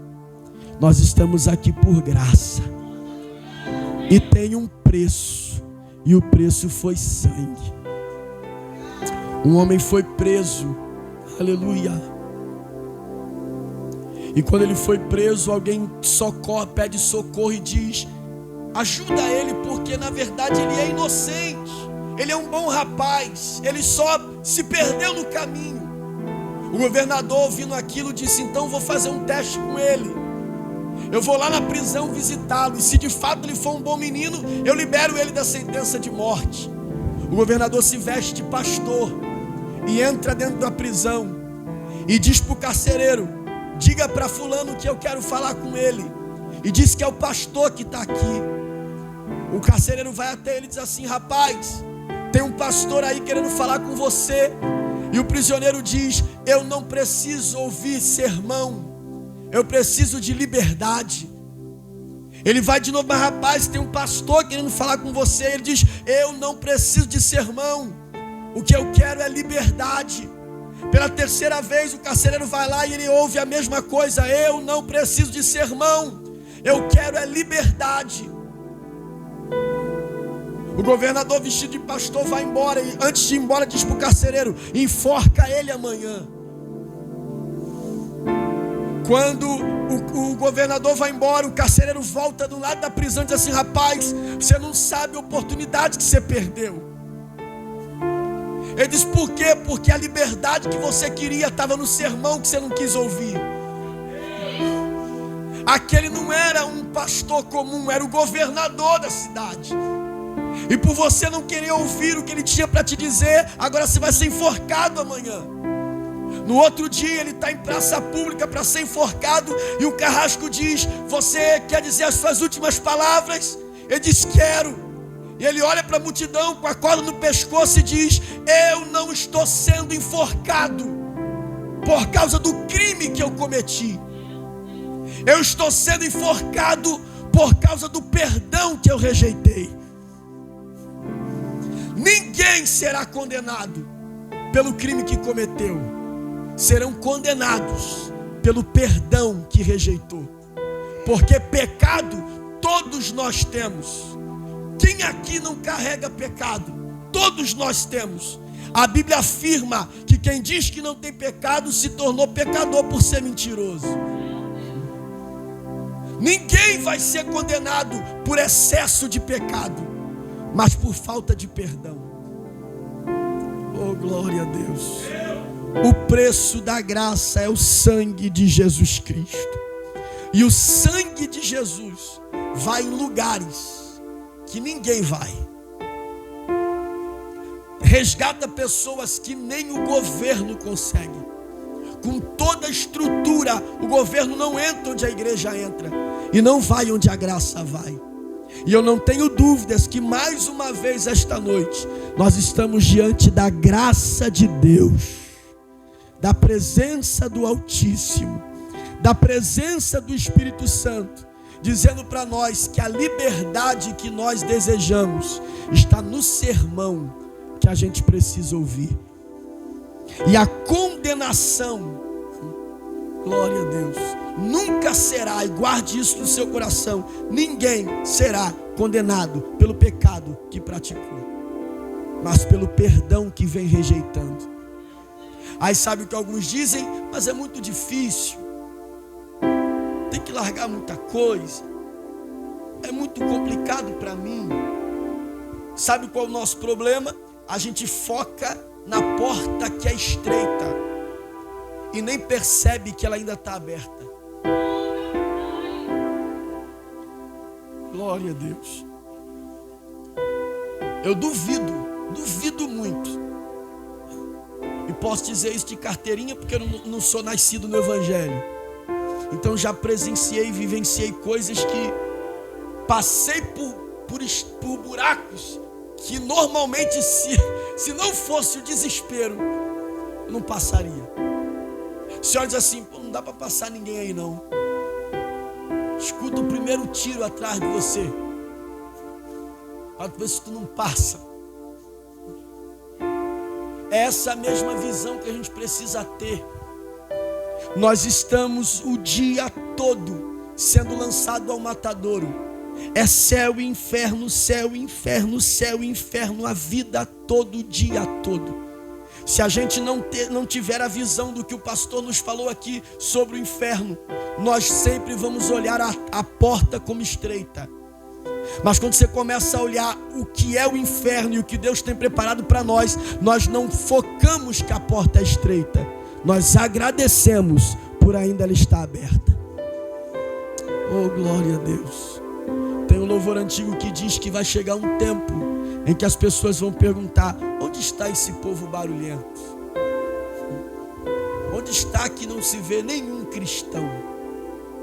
nós estamos aqui por graça. E tem um preço, e o preço foi sangue. Um homem foi preso, aleluia. E quando ele foi preso, alguém pede socorro e diz: ajuda ele, porque na verdade ele é inocente, ele é um bom rapaz, ele só se perdeu no caminho. O governador, ouvindo aquilo, disse: então vou fazer um teste com ele, eu vou lá na prisão visitá-lo, e se de fato ele for um bom menino, eu libero ele da sentença de morte. O governador se veste de pastor e entra dentro da prisão e diz para o carcereiro: diga para fulano que eu quero falar com ele. E diz que é o pastor que está aqui. O carcereiro vai até ele e diz assim: rapaz, tem um pastor aí querendo falar com você. E o prisioneiro diz: eu não preciso ouvir sermão, eu preciso de liberdade. Ele vai de novo: mas rapaz, tem um pastor querendo falar com você. Ele diz: eu não preciso de sermão, o que eu quero é liberdade. Pela terceira vez o carcereiro vai lá e ele ouve a mesma coisa: eu não preciso de sermão, eu quero é liberdade. O governador, vestido de pastor, vai embora, e antes de ir embora diz para o carcereiro: enforca ele amanhã. Quando o governador vai embora, o carcereiro volta do lado da prisão e diz assim: rapaz, você não sabe a oportunidade que você perdeu. Ele diz: por quê? Porque a liberdade que você queria estava no sermão que você não quis ouvir. Aquele não era um pastor comum, era o governador da cidade. E por você não querer ouvir o que ele tinha para te dizer, agora você vai ser enforcado amanhã. No outro dia ele está em praça pública para ser enforcado, e o carrasco diz: você quer dizer as suas últimas palavras? Ele diz: quero. E ele olha para a multidão com a corda no pescoço e diz: eu não estou sendo enforcado por causa do crime que eu cometi, eu estou sendo enforcado por causa do perdão que eu rejeitei. Ninguém será condenado pelo crime que cometeu, serão condenados pelo perdão que rejeitou. Porque pecado todos nós temos. Quem aqui não carrega pecado? Todos nós temos. A Bíblia afirma que quem diz que não tem pecado se tornou pecador por ser mentiroso. Ninguém vai ser condenado por excesso de pecado, mas por falta de perdão. Oh, glória a Deus. O preço da graça é o sangue de Jesus Cristo. E o sangue de Jesus vai em lugares que ninguém vai. Resgata pessoas que nem o governo consegue. Com toda a estrutura, o governo não entra onde a igreja entra. E não vai onde a graça vai. E eu não tenho dúvidas que mais uma vez esta noite nós estamos diante da graça de Deus, da presença do Altíssimo, da presença do Espírito Santo, dizendo para nós que a liberdade que nós desejamos está no sermão que a gente precisa ouvir. E a condenação, glória a Deus, nunca será, e guarde isso no seu coração, ninguém será condenado pelo pecado que praticou, mas pelo perdão que vem rejeitando. Aí sabe o que alguns dizem? Mas é muito difícil, tem que largar muita coisa, é muito complicado para mim. Sabe qual é o nosso problema? A gente foca na porta que é estreita e nem percebe que ela ainda está aberta. Glória a Deus. Eu duvido muito. E posso dizer isso de carteirinha porque eu não sou nascido no Evangelho. Então já presenciei, vivenciei coisas que passei por buracos que normalmente se não fosse o desespero, eu não passaria. O Senhor diz assim: pô, não dá para passar ninguém aí não. Escuta o primeiro tiro atrás de você, para ver se tu não passa. É essa mesma visão que a gente precisa ter. Nós estamos o dia todo sendo lançado ao matadouro. É céu e inferno, céu e inferno, céu e inferno, a vida todo, o dia todo. Se a gente não tiver a visão do que o pastor nos falou aqui sobre o inferno, nós sempre vamos olhar a porta como estreita. Mas quando você começa a olhar o que é o inferno e o que Deus tem preparado para nós, nós não focamos que a porta é estreita. Nós agradecemos por ainda ela estar aberta. Oh, glória a Deus. Tem um louvor antigo que diz que vai chegar um tempo em que as pessoas vão perguntar: onde está esse povo barulhento? Onde está que não se vê nenhum cristão?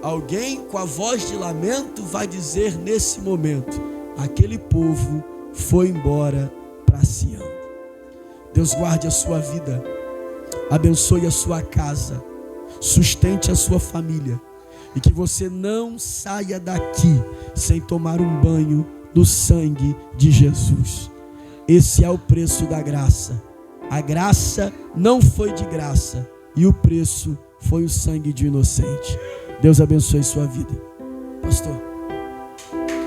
Alguém com a voz de lamento vai dizer nesse momento: aquele povo foi embora para Sião. Deus guarde a sua vida, abençoe a sua casa, sustente a sua família, e que você não saia daqui sem tomar um banho no sangue de Jesus. Esse é o preço da graça. A graça não foi de graça, e o preço foi o sangue de um inocente. Deus abençoe sua vida. Pastor.